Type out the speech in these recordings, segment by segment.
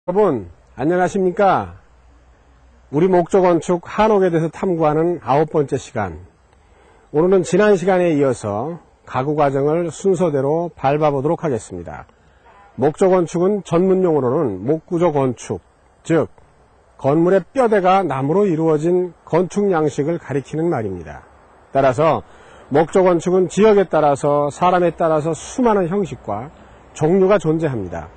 여러분 안녕하십니까? 우리 목조건축 한옥에 대해서 탐구하는 9번째 시간. 오늘은 지난 시간에 이어서 가구 과정을 순서대로 밟아보도록 하겠습니다. 목조건축은 전문용어로는 목구조 건축, 즉 건물의 뼈대가 나무로 이루어진 건축 양식을 가리키는 말입니다. 따라서 목조건축은 지역에 따라서 사람에 따라서 수많은 형식과 종류가 존재합니다.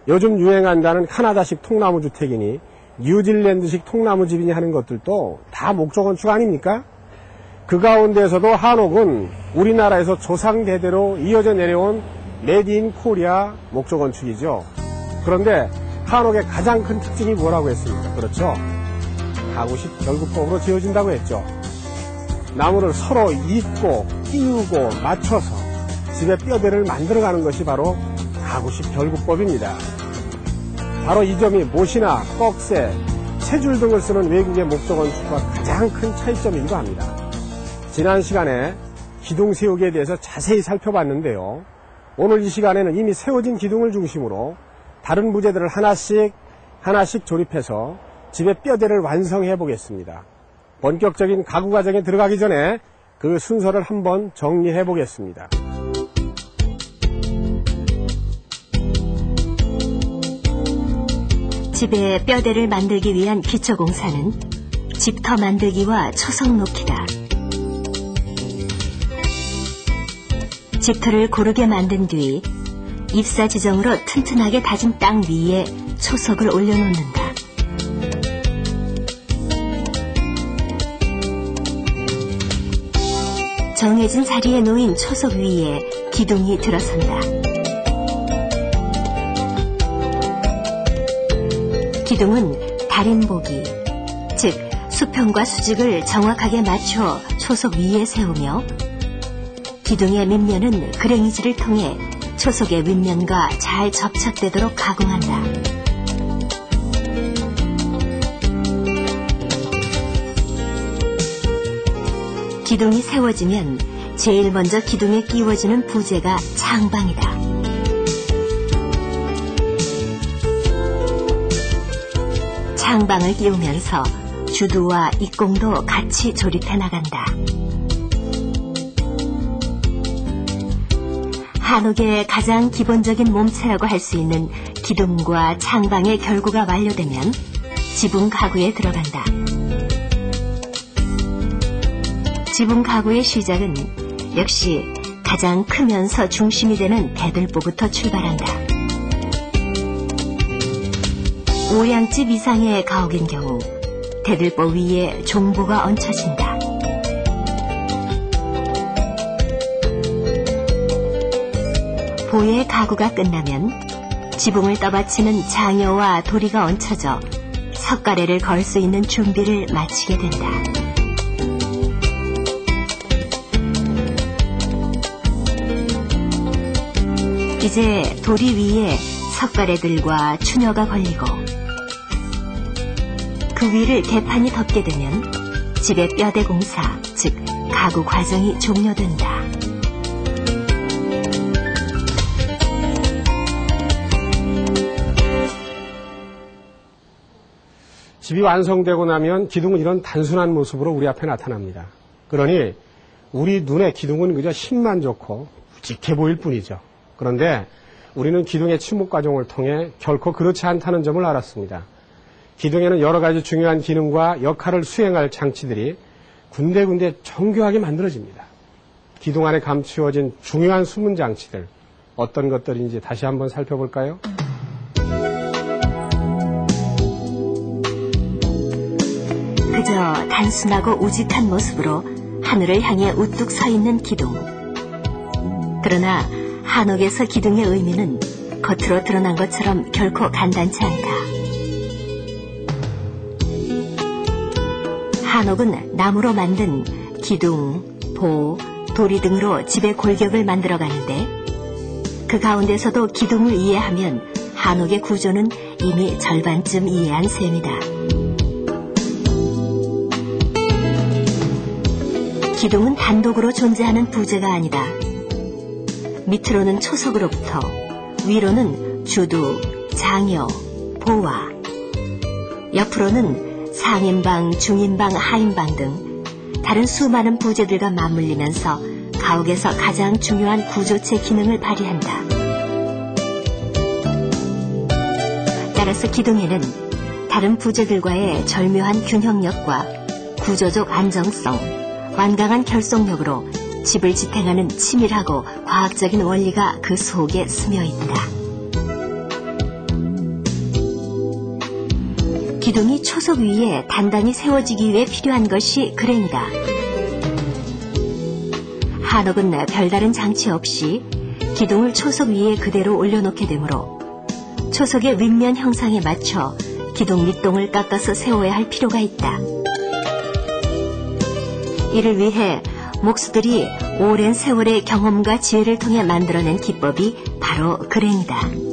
요즘 유행한다는 카나다식 통나무주택이니 뉴질랜드식 통나무집이니 하는 것들도 다 목조건축 아닙니까? 그 가운데에서도 한옥은 우리나라에서 조상대대로 이어져 내려온 메드 인 코리아 목조건축이죠. 그런데 한옥의 가장 큰 특징이 뭐라고 했습니까? 그렇죠. 가구식 결구법으로 지어진다고 했죠. 나무를 서로 잇고 끼우고 맞춰서 집의 뼈대를 만들어가는 것이 바로 가구식 결구법입니다. 바로 이 점이 못이나 꺽쇠, 채줄 등을 쓰는 외국의 목조건축과 가장 큰 차이점이기도 합니다. 지난 시간에 기둥 세우기에 대해서 자세히 살펴봤는데요. 오늘 이 시간에는 이미 세워진 기둥을 중심으로 다른 부재들을 하나씩 조립해서 집의 뼈대를 완성해 보겠습니다. 본격적인 가구 과정에 들어가기 전에 그 순서를 한번 정리해 보겠습니다. 집에 뼈대를 만들기 위한 기초공사는 집터 만들기와 초석 놓기다. 집터를 고르게 만든 뒤 입사 지정으로 튼튼하게 다진 땅 위에 초석을 올려놓는다. 정해진 자리에 놓인 초석 위에 기둥이 들어선다. 기둥은 달인보기, 즉 수평과 수직을 정확하게 맞춰 초석 위에 세우며 기둥의 밑면은 그랭이질을 통해 초석의 윗면과 잘 접착되도록 가공한다. 기둥이 세워지면 제일 먼저 기둥에 끼워지는 부재가 창방이다. 창방을 끼우면서 주두와 입공도 같이 조립해 나간다. 한옥의 가장 기본적인 몸체라고 할 수 있는 기둥과 창방의 결구가 완료되면 지붕 가구에 들어간다. 지붕 가구의 시작은 역시 가장 크면서 중심이 되는 대들보부터 출발한다. 오량집 이상의 가옥인 경우 대들보 위에 종보가 얹혀진다. 보의 가구가 끝나면 지붕을 떠받치는 장여와 도리가 얹혀져 석가래를 걸 수 있는 준비를 마치게 된다. 이제 도리 위에 석가래들과 추녀가 걸리고 그 위를 개판이 덮게 되면 집의 뼈대 공사, 즉 가구 과정이 종료된다. 집이 완성되고 나면 기둥은 이런 단순한 모습으로 우리 앞에 나타납니다. 그러니 우리 눈에 기둥은 그저 힘만 좋고 묵직해 보일 뿐이죠. 그런데 우리는 기둥의 침묵 과정을 통해 결코 그렇지 않다는 점을 알았습니다. 기둥에는 여러 가지 중요한 기능과 역할을 수행할 장치들이 군데군데 정교하게 만들어집니다. 기둥 안에 감추어진 중요한 숨은 장치들, 어떤 것들인지 다시 한번 살펴볼까요? 그저 단순하고 우직한 모습으로 하늘을 향해 우뚝 서 있는 기둥. 그러나 한옥에서 기둥의 의미는 겉으로 드러난 것처럼 결코 간단치 않다. 한옥은 나무로 만든 기둥, 보, 도리 등으로 집의 골격을 만들어 가는데 그 가운데서도 기둥을 이해하면 한옥의 구조는 이미 절반쯤 이해한 셈이다. 기둥은 단독으로 존재하는 부재가 아니다. 밑으로는 초석으로부터 위로는 주두, 장여, 보, 보와, 옆으로는 상인방, 중인방, 하인방 등 다른 수많은 부재들과 맞물리면서 가옥에서 가장 중요한 구조체 기능을 발휘한다. 따라서 기둥에는 다른 부재들과의 절묘한 균형력과 구조적 안정성, 완강한 결속력으로 집을 지탱하는 치밀하고 과학적인 원리가 그 속에 스며 있다. 기둥이 초석 위에 단단히 세워지기 위해 필요한 것이 그랭이다. 한옥은 별다른 장치 없이 기둥을 초석 위에 그대로 올려놓게 되므로 초석의 윗면 형상에 맞춰 기둥 밑동을 깎아서 세워야 할 필요가 있다. 이를 위해 목수들이 오랜 세월의 경험과 지혜를 통해 만들어낸 기법이 바로 그랭이다.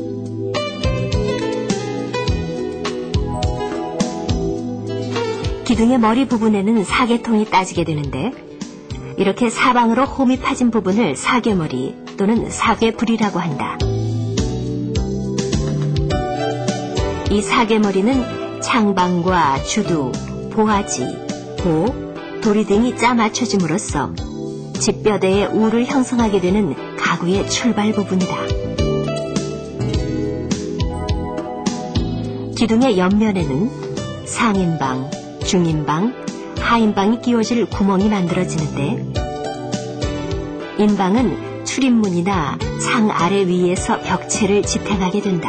기둥의 머리 부분에는 사계통이 따지게 되는데 이렇게 사방으로 홈이 파진 부분을 사계머리 또는 사계불이라고 한다. 이 사계머리는 창방과 주두, 보화지, 보, 도리 등이 짜 맞춰짐으로써 집뼈대의 우를 형성하게 되는 가구의 출발 부분이다. 기둥의 옆면에는 상인방, 중인방, 하인방이 끼워질 구멍이 만들어지는데 인방은 출입문이나 창 아래 위에서 벽체를 지탱하게 된다.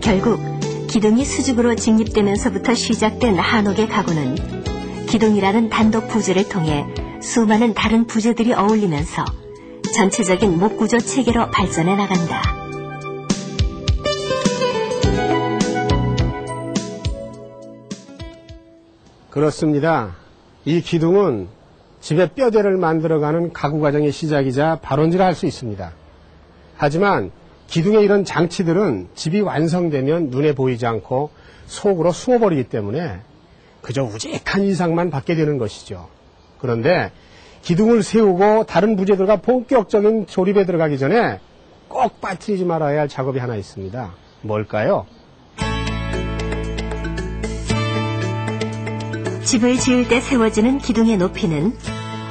결국 기둥이 수직으로 직립되면서부터 시작된 한옥의 가구는 기둥이라는 단독 부재를 통해 수많은 다른 부재들이 어울리면서 전체적인 목구조 체계로 발전해 나간다. 그렇습니다. 이 기둥은 집의 뼈대를 만들어가는 가구 과정의 시작이자 발원지라 할 수 있습니다. 하지만 기둥의 이런 장치들은 집이 완성되면 눈에 보이지 않고 속으로 숨어버리기 때문에 그저 우직한 인상만 받게 되는 것이죠. 그런데 기둥을 세우고 다른 부재들과 본격적인 조립에 들어가기 전에 꼭 빠뜨리지 말아야 할 작업이 하나 있습니다. 뭘까요? 집을 지을 때 세워지는 기둥의 높이는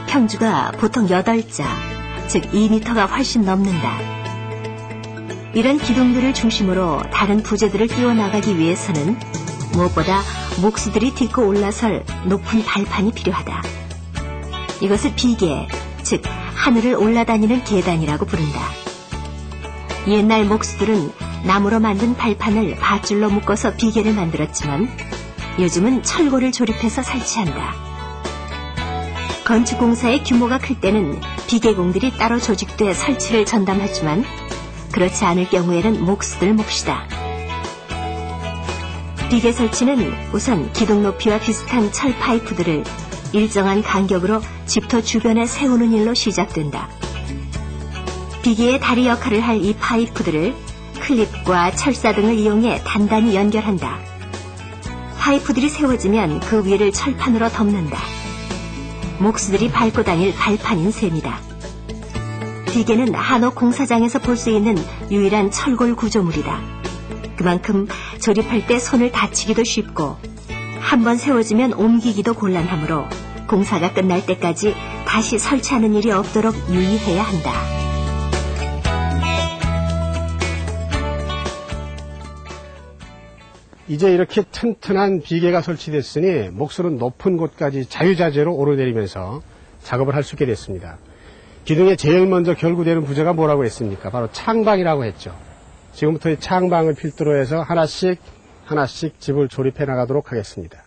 평주가 보통 8자, 즉 2m가 훨씬 넘는다. 이런 기둥들을 중심으로 다른 부재들을 띄워나가기 위해서는 무엇보다 목수들이 딛고 올라설 높은 발판이 필요하다. 이것을 비계, 즉 하늘을 올라다니는 계단이라고 부른다. 옛날 목수들은 나무로 만든 발판을 밧줄로 묶어서 비계를 만들었지만 요즘은 철골을 조립해서 설치한다. 건축공사의 규모가 클 때는 비계공들이 따로 조직돼 설치를 전담하지만 그렇지 않을 경우에는 목수들 몫이다. 비계 설치는 우선 기둥 높이와 비슷한 철 파이프들을 일정한 간격으로 집터 주변에 세우는 일로 시작된다. 비계의 다리 역할을 할 이 파이프들을 클립과 철사 등을 이용해 단단히 연결한다. 파이프들이 세워지면 그 위를 철판으로 덮는다. 목수들이 밟고 다닐 발판인 셈이다. 비계는 한옥 공사장에서 볼 수 있는 유일한 철골 구조물이다. 그만큼 조립할 때 손을 다치기도 쉽고 한번 세워지면 옮기기도 곤란하므로 공사가 끝날 때까지 다시 설치하는 일이 없도록 유의해야 한다. 이제 이렇게 튼튼한 비계가 설치됐으니 목수는 높은 곳까지 자유자재로 오르내리면서 작업을 할 수 있게 됐습니다. 기둥에 제일 먼저 결구되는 부재가 뭐라고 했습니까? 바로 창방이라고 했죠. 지금부터 이 창방을 필두로 해서 하나씩 집을 조립해 나가도록 하겠습니다.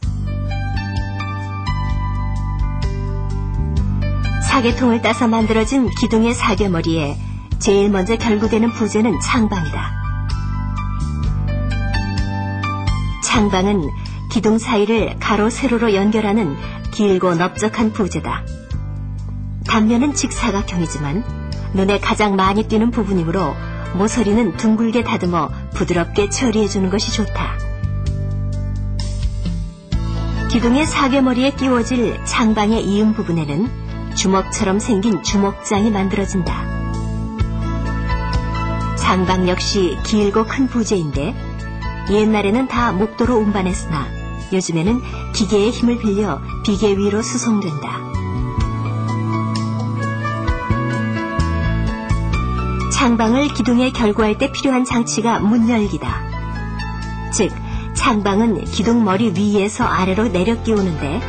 사계통을 따서 만들어진 기둥의 사계머리에 제일 먼저 결구되는 부재는 창방이다. 창방은 기둥 사이를 가로 세로로 연결하는 길고 넓적한 부재다. 단면은 직사각형이지만 눈에 가장 많이 띄는 부분이므로 모서리는 둥글게 다듬어 부드럽게 처리해주는 것이 좋다. 기둥의 사계머리에 끼워질 창방의 이음 부분에는 주먹처럼 생긴 주먹장이 만들어진다. 창방 역시 길고 큰 부재인데 옛날에는 다 목도로 운반했으나 요즘에는 기계의 힘을 빌려 비계 위로 수송된다. 창방을 기둥에 결구할 때 필요한 장치가 문열기다. 즉, 창방은 기둥 머리 위에서 아래로 내려 끼우는데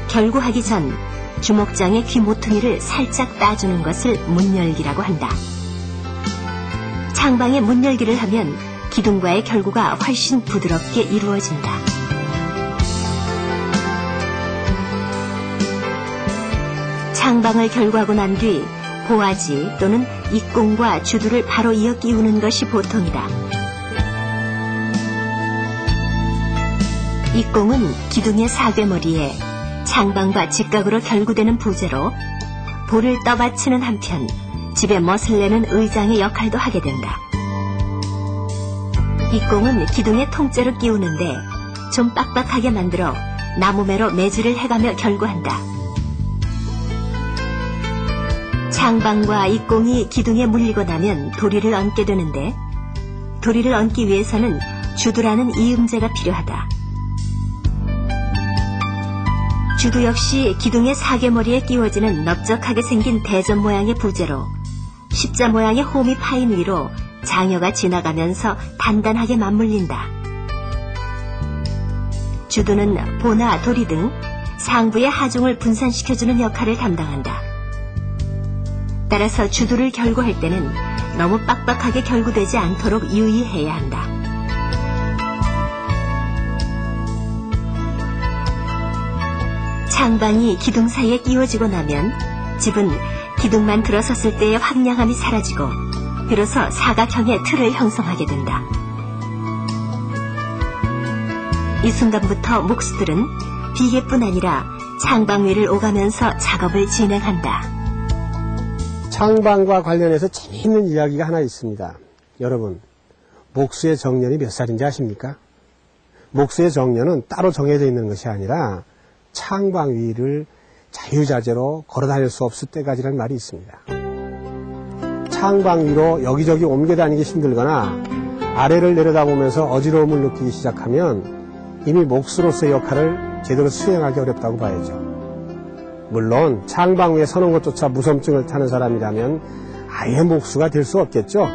결구하기 전 주목장의 귀 모퉁이를 살짝 따주는 것을 문열기라고 한다. 창방에 문열기를 하면 기둥과의 결구가 훨씬 부드럽게 이루어진다. 창방을 결구하고 난 뒤 보아지 또는 입공과 주두를 바로 이어 끼우는 것이 보통이다. 입공은 기둥의 사괴머리에 창방과 직각으로 결구되는 부재로 볼을 떠받치는 한편 집에 멋을 내는 의장의 역할도 하게 된다. 입공은 기둥에 통째로 끼우는데 좀 빡빡하게 만들어 나무매로 매질을 해가며 결구한다. 창방과 입공이 기둥에 물리고 나면 도리를 얹게 되는데 도리를 얹기 위해서는 주두라는 이음제가 필요하다. 주두 역시 기둥의 사계머리에 끼워지는 넓적하게 생긴 대전 모양의 부재로 십자 모양의 홈이 파인 위로 장여가 지나가면서 단단하게 맞물린다. 주두는 보나 도리 등 상부의 하중을 분산시켜주는 역할을 담당한다. 따라서 주두를 결구할 때는 너무 빡빡하게 결구되지 않도록 유의해야 한다. 창방이 기둥 사이에 끼워지고 나면 집은 기둥만 들어섰을 때의 황량함이 사라지고 비로소 사각형의 틀을 형성하게 된다. 이 순간부터 목수들은 비계뿐 아니라 창방 위를 오가면서 작업을 진행한다. 창방과 관련해서 재미있는 이야기가 하나 있습니다. 여러분, 목수의 정년이 몇 살인지 아십니까? 목수의 정년은 따로 정해져 있는 것이 아니라 창방 위를 자유자재로 걸어다닐 수 없을 때까지라는 말이 있습니다. 창방 위로 여기저기 옮겨다니기 힘들거나 아래를 내려다보면서 어지러움을 느끼기 시작하면 이미 목수로서의 역할을 제대로 수행하기 어렵다고 봐야죠. 물론 창방 위에 서는 것조차 무섬증을 타는 사람이라면 아예 목수가 될 수 없겠죠.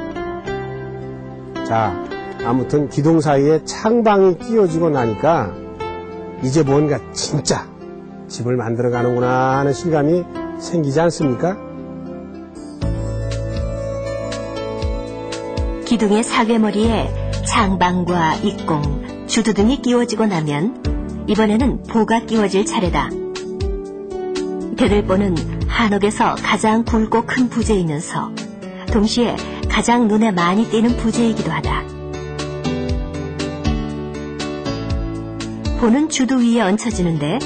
자, 아무튼 기둥 사이에 창방이 끼워지고 나니까 이제 뭔가 진짜 집을 만들어 가는구나 하는 실감이 생기지 않습니까? 기둥의 사괴머리에 창방과 입공, 주두 등이 끼워지고 나면 이번에는 보가 끼워질 차례다. 대들보는 한옥에서 가장 굵고 큰 부재이면서 동시에 가장 눈에 많이 띄는 부재이기도 하다. 보는 주두 위에 얹혀지는데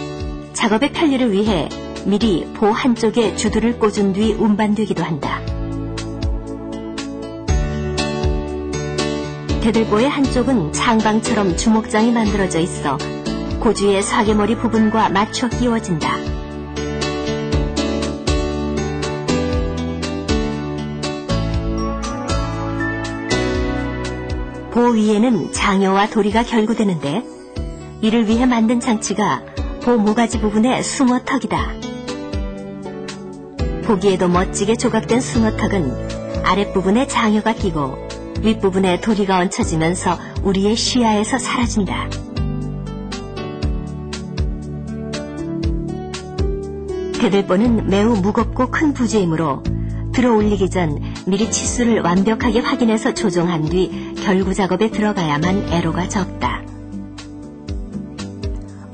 작업의 편리를 위해 미리 보 한쪽에 주두를 꽂은 뒤 운반되기도 한다. 대들보의 한쪽은 창방처럼 주목장이 만들어져 있어 고주의 사계머리 부분과 맞춰 끼워진다. 보 위에는 장여와 도리가 결구되는데 이를 위해 만든 장치가 보 모가지 부분의 숭어턱이다. 보기에도 멋지게 조각된 숭어턱은 아랫부분에 장여가 끼고 윗부분에 도리가 얹혀지면서 우리의 시야에서 사라진다. 대들보는 매우 무겁고 큰 부재이므로 들어 올리기 전 미리 치수를 완벽하게 확인해서 조정한 뒤 결구 작업에 들어가야만 애로가 적다.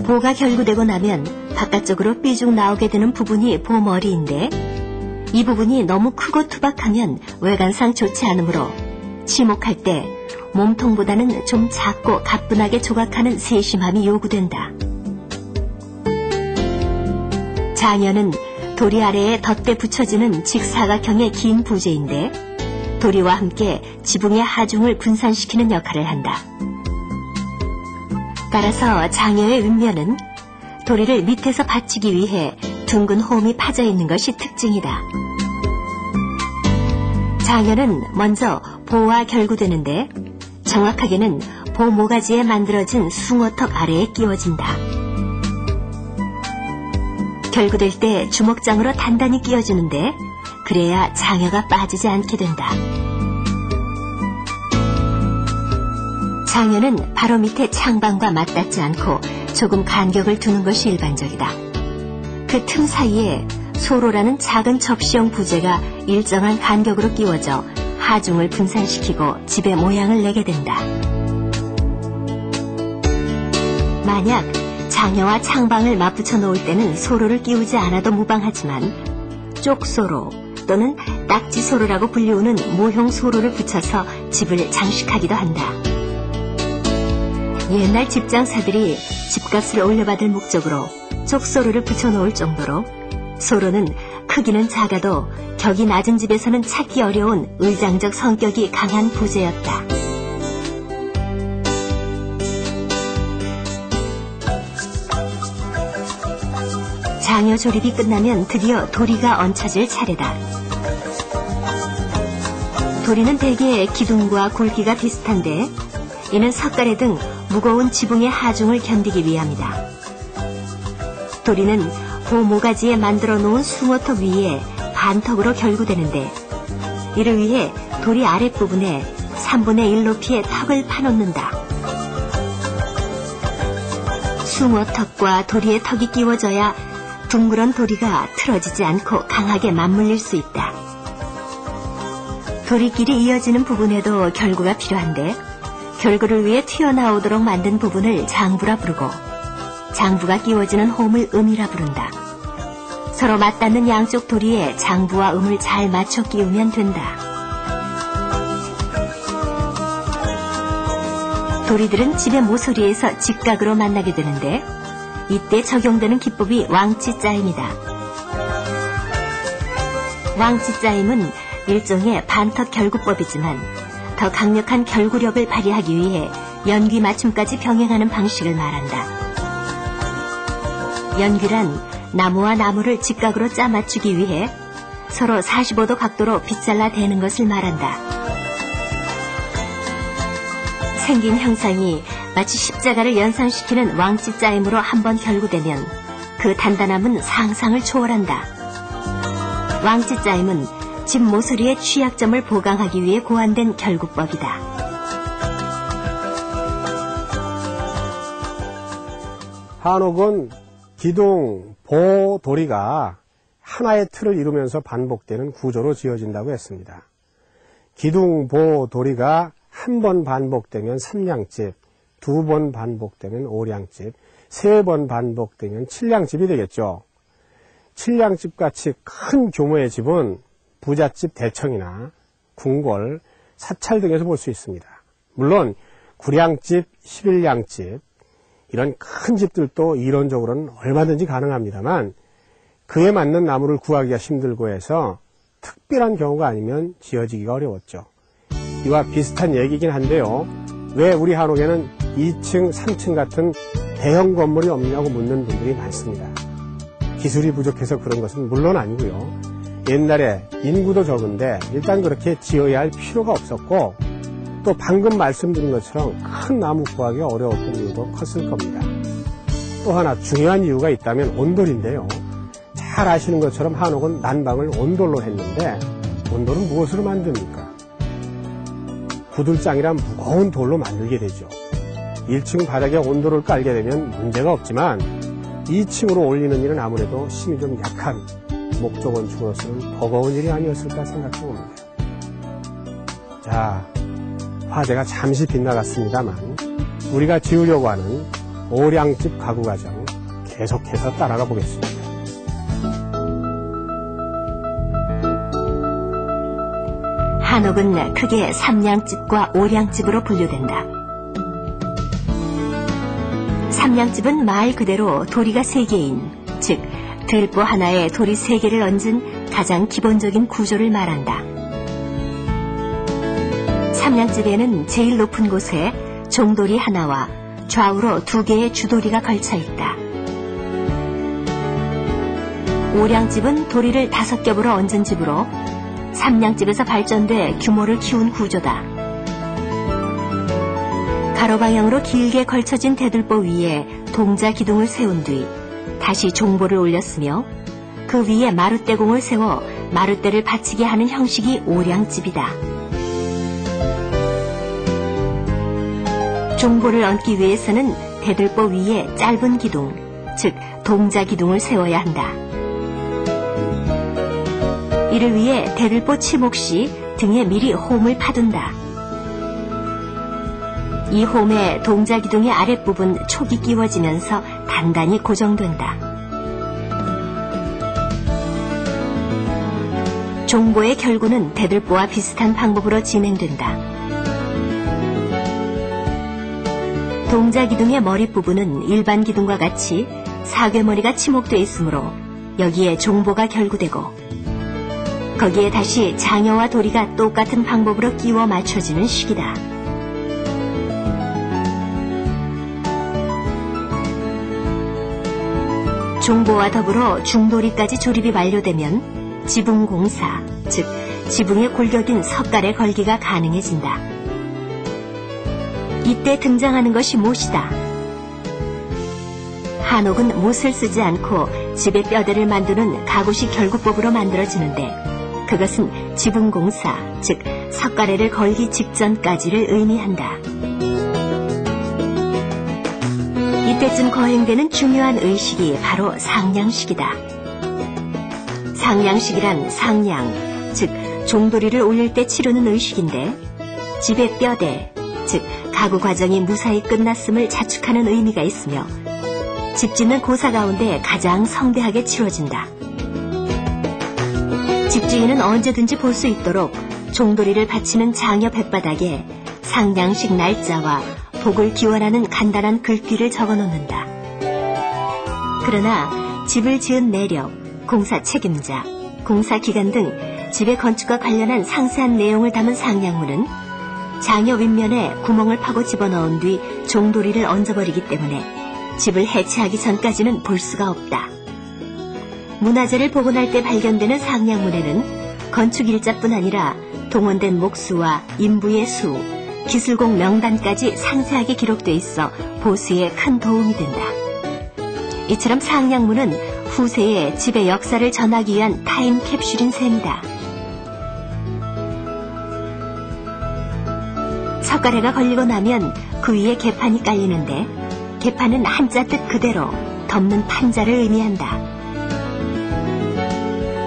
보가 결구되고 나면 바깥쪽으로 삐죽 나오게 되는 부분이 보머리인데 이 부분이 너무 크고 투박하면 외관상 좋지 않으므로 치목할 때 몸통보다는 좀 작고 가뿐하게 조각하는 세심함이 요구된다. 장여는 도리 아래에 덧대 붙여지는 직사각형의 긴 부재인데 도리와 함께 지붕의 하중을 분산시키는 역할을 한다. 따라서 장여의 윗면은 도리를 밑에서 받치기 위해 둥근 홈이 파져 있는 것이 특징이다. 장여는 먼저 보와 결구되는데 정확하게는 보모가지에 만들어진 숭어턱 아래에 끼워진다. 결구될 때 주먹장으로 단단히 끼워주는데 그래야 장여가 빠지지 않게 된다. 장여는 바로 밑에 창방과 맞닿지 않고 조금 간격을 두는 것이 일반적이다. 그 틈 사이에 소로라는 작은 접시형 부재가 일정한 간격으로 끼워져 하중을 분산시키고 집의 모양을 내게 된다. 만약 장여와 창방을 맞붙여 놓을 때는 소로를 끼우지 않아도 무방하지만 쪽소로 또는 딱지소로라고 불리우는 모형 소로를 붙여서 집을 장식하기도 한다. 옛날 집장사들이 집값을 올려받을 목적으로 쪽소로를 붙여놓을 정도로 소로는 크기는 작아도 격이 낮은 집에서는 찾기 어려운 의장적 성격이 강한 부재였다. 장여 조립이 끝나면 드디어 도리가 얹혀질 차례다. 도리는 대개 기둥과 굵기가 비슷한데 이는 석가래 등 무거운 지붕의 하중을 견디기 위함이다. 도리는 보모가지에 만들어 놓은 숭어턱 위에 반턱으로 결구되는데 이를 위해 도리 아랫부분에 3분의 1 높이의 턱을 파놓는다. 숭어턱과 도리의 턱이 끼워져야 둥그런 도리가 틀어지지 않고 강하게 맞물릴 수 있다. 도리끼리 이어지는 부분에도 결구가 필요한데 결구를 위해 튀어나오도록 만든 부분을 장부라 부르고 장부가 끼워지는 홈을 음이라 부른다. 서로 맞닿는 양쪽 도리에 장부와 음을 잘 맞춰 끼우면 된다. 도리들은 집의 모서리에서 직각으로 만나게 되는데 이때 적용되는 기법이 왕치짜임이다. 왕치짜임은 일종의 반턱 결구법이지만 더 강력한 결구력을 발휘하기 위해 연귀 맞춤까지 병행하는 방식을 말한다. 연귀란 나무와 나무를 직각으로 짜 맞추기 위해 서로 45도 각도로 빗잘라 대는 것을 말한다. 생긴 형상이 마치 십자가를 연상시키는 왕치짜임으로 한번 결구되면 그 단단함은 상상을 초월한다. 왕치짜임은 집 모서리의 취약점을 보강하기 위해 고안된 결구법이다. 한옥은 기둥, 보, 도리가 하나의 틀을 이루면서 반복되는 구조로 지어진다고 했습니다. 기둥, 보, 도리가 한 번 반복되면 삼량집, 두 번 반복되면 오량집, 세 번 반복되면 칠량집이 되겠죠. 칠량집 같이 큰 규모의 집은 부잣집 대청이나 궁궐, 사찰 등에서 볼 수 있습니다. 물론 구량집, 11량집 이런 큰 집들도 이론적으로는 얼마든지 가능합니다만 그에 맞는 나무를 구하기가 힘들고 해서 특별한 경우가 아니면 지어지기가 어려웠죠. 이와 비슷한 얘기긴 한데요. 왜 우리 한옥에는 2층, 3층 같은 대형 건물이 없냐고 묻는 분들이 많습니다. 기술이 부족해서 그런 것은 물론 아니고요. 옛날에 인구도 적은데 일단 그렇게 지어야 할 필요가 없었고 또 방금 말씀드린 것처럼 큰 나무 구하기가 어려웠던 이유도 컸을 겁니다. 또 하나 중요한 이유가 있다면 온돌인데요. 잘 아시는 것처럼 한옥은 난방을 온돌로 했는데 온돌은 무엇으로 만듭니까? 구들장이란 무거운 돌로 만들게 되죠. 1층 바닥에 온돌을 깔게 되면 문제가 없지만 2층으로 올리는 일은 아무래도 힘이 좀 약한 목조건축으로서는 버거운 일이 아니었을까 생각해 봅니다. 자, 화제가 잠시 빗나갔습니다만 우리가 지으려고 하는 오량집 가구 과정 계속해서 따라가 보겠습니다. 한옥은 크게 삼량집과 오량집으로 분류된다. 삼량집은 말 그대로 도리가 3개인, 즉 들보 하나에 도리 3개를 얹은 가장 기본적인 구조를 말한다. 삼량집에는 제일 높은 곳에 종도리 하나와 좌우로 2개의 주도리가 걸쳐 있다. 오량집은 도리를 5겹으로 얹은 집으로 삼량집에서 발전돼 규모를 키운 구조다. 가로 방향으로 길게 걸쳐진 대들보 위에 동자 기둥을 세운 뒤 다시 종보를 올렸으며 그 위에 마룻대공을 세워 마룻대를 받치게 하는 형식이 오량집이다. 종보를 얹기 위해서는 대들보 위에 짧은 기둥, 즉 동자 기둥을 세워야 한다. 이를 위해 대들보 치목 시 등에 미리 홈을 파둔다. 이 홈에 동자 기둥의 아랫부분 촉이 끼워지면서 단단히 고정된다. 종보의 결구는 대들보와 비슷한 방법으로 진행된다. 동자 기둥의 머릿부분은 일반 기둥과 같이 사괴머리가 치목되어 있으므로 여기에 종보가 결구되고 거기에 다시 장여와 도리가 똑같은 방법으로 끼워 맞춰지는 식이다. 종보와 더불어 중도리까지 조립이 완료되면 지붕공사, 즉 지붕에 골격인 석갈의 걸기가 가능해진다. 이때 등장하는 것이 못이다. 한옥은 못을 쓰지 않고 집의 뼈대를 만드는 가구식 결구법으로 만들어지는데 그것은 지붕공사, 즉 석가래를 걸기 직전까지를 의미한다. 이때쯤 거행되는 중요한 의식이 바로 상량식이다. 상량식이란 상량, 즉 종도리를 올릴 때 치르는 의식인데 집의 뼈대, 즉 가구 과정이 무사히 끝났음을 자축하는 의미가 있으며 집 짓는 고사 가운데 가장 성대하게 치러진다. 집주인은 언제든지 볼 수 있도록 종도리를 받치는 장여 뱃바닥에 상량식 날짜와 복을 기원하는 간단한 글귀를 적어놓는다. 그러나 집을 지은 내력, 공사 책임자, 공사 기간 등 집의 건축과 관련한 상세한 내용을 담은 상량문은 장여 윗면에 구멍을 파고 집어넣은 뒤 종도리를 얹어버리기 때문에 집을 해체하기 전까지는 볼 수가 없다. 문화재를 복원할 때 발견되는 상량문에는 건축 일자뿐 아니라 동원된 목수와 인부의 수, 기술공 명단까지 상세하게 기록돼 있어 보수에 큰 도움이 된다. 이처럼 상량문은 후세에 집의 역사를 전하기 위한 타임캡슐인 셈이다. 석가래가 걸리고 나면 그 위에 개판이 깔리는데 개판은 한자 뜻 그대로 덮는 판자를 의미한다.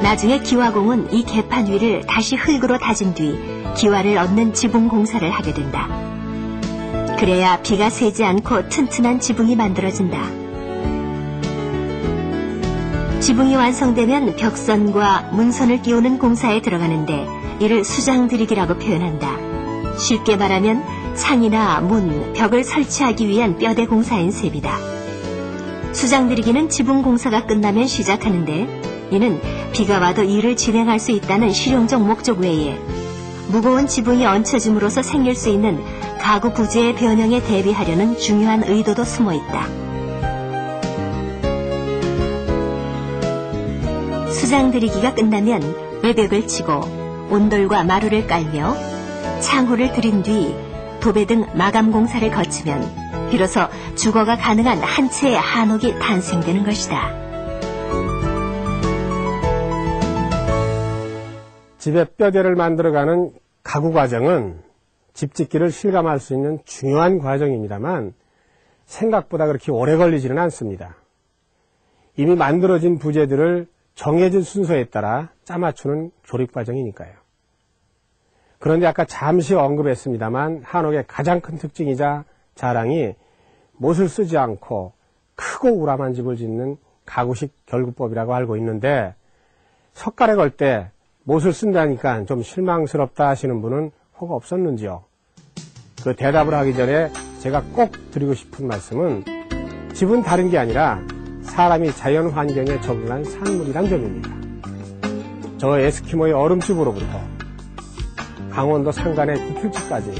나중에 기와공은 이 개판 위를 다시 흙으로 다진 뒤 기와를 얻는 지붕 공사를 하게 된다. 그래야 비가 새지 않고 튼튼한 지붕이 만들어진다. 지붕이 완성되면 벽선과 문선을 끼우는 공사에 들어가는데 이를 수장들이기라고 표현한다. 쉽게 말하면 창이나 문, 벽을 설치하기 위한 뼈대 공사인 셈이다. 수장들이기는 지붕 공사가 끝나면 시작하는데 이는 비가 와도 일을 진행할 수 있다는 실용적 목적 외에 무거운 지붕이 얹혀짐으로써 생길 수 있는 가구 부재의 변형에 대비하려는 중요한 의도도 숨어 있다. 수장들이기가 끝나면 외벽을 치고 온돌과 마루를 깔며 창호를 들인 뒤 도배 등 마감 공사를 거치면 비로소 주거가 가능한 한 채의 한옥이 탄생되는 것이다. 집의 뼈대를 만들어가는 가구 과정은 집 짓기를 실감할 수 있는 중요한 과정입니다만 생각보다 그렇게 오래 걸리지는 않습니다. 이미 만들어진 부재들을 정해진 순서에 따라 짜맞추는 조립 과정이니까요. 그런데 아까 잠시 언급했습니다만 한옥의 가장 큰 특징이자 자랑이 못을 쓰지 않고 크고 우람한 집을 짓는 가구식 결구법이라고 알고 있는데 석가래 걸 때 못을 쓴다니까 좀 실망스럽다 하시는 분은 혹 없었는지요? 그 대답을 하기 전에 제가 꼭 드리고 싶은 말씀은 집은 다른 게 아니라 사람이 자연 환경에 적응한 산물이란 점입니다. 저 에스키모의 얼음집으로부터 강원도 산간의 구필집까지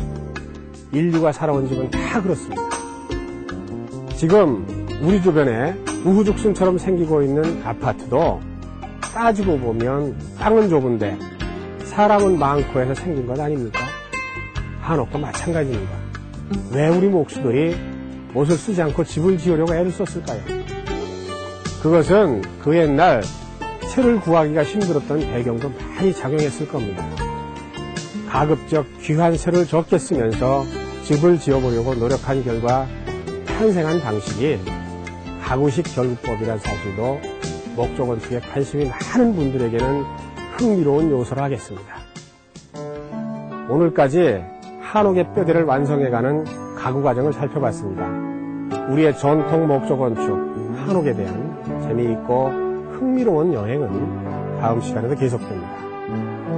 인류가 살아온 집은 다 그렇습니다. 지금 우리 주변에 우후죽순처럼 생기고 있는 아파트도 따지고 보면 땅은 좁은데 사람은 많고 해서 생긴 것 아닙니까? 한옥도 마찬가지입니다. 왜 우리 목수들이 못을 쓰지 않고 집을 지으려고 애를 썼을까요? 그것은 그 옛날 쇠를 구하기가 힘들었던 배경도 많이 작용했을 겁니다. 가급적 귀한 쇠를 적게 쓰면서 집을 지어보려고 노력한 결과 탄생한 방식이 가구식 결국법이라는 사실도 목조건축에 관심이 많은 분들에게는 흥미로운 요소라 하겠습니다. 오늘까지 한옥의 뼈대를 완성해가는 가구 과정을 살펴봤습니다. 우리의 전통 목조건축 한옥에 대한 재미있고 흥미로운 여행은 다음 시간에도 계속됩니다.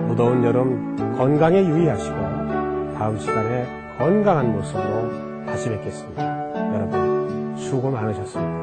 무더운 여름 건강에 유의하시고 다음 시간에 건강한 모습으로 다시 뵙겠습니다. 여러분 수고 많으셨습니다.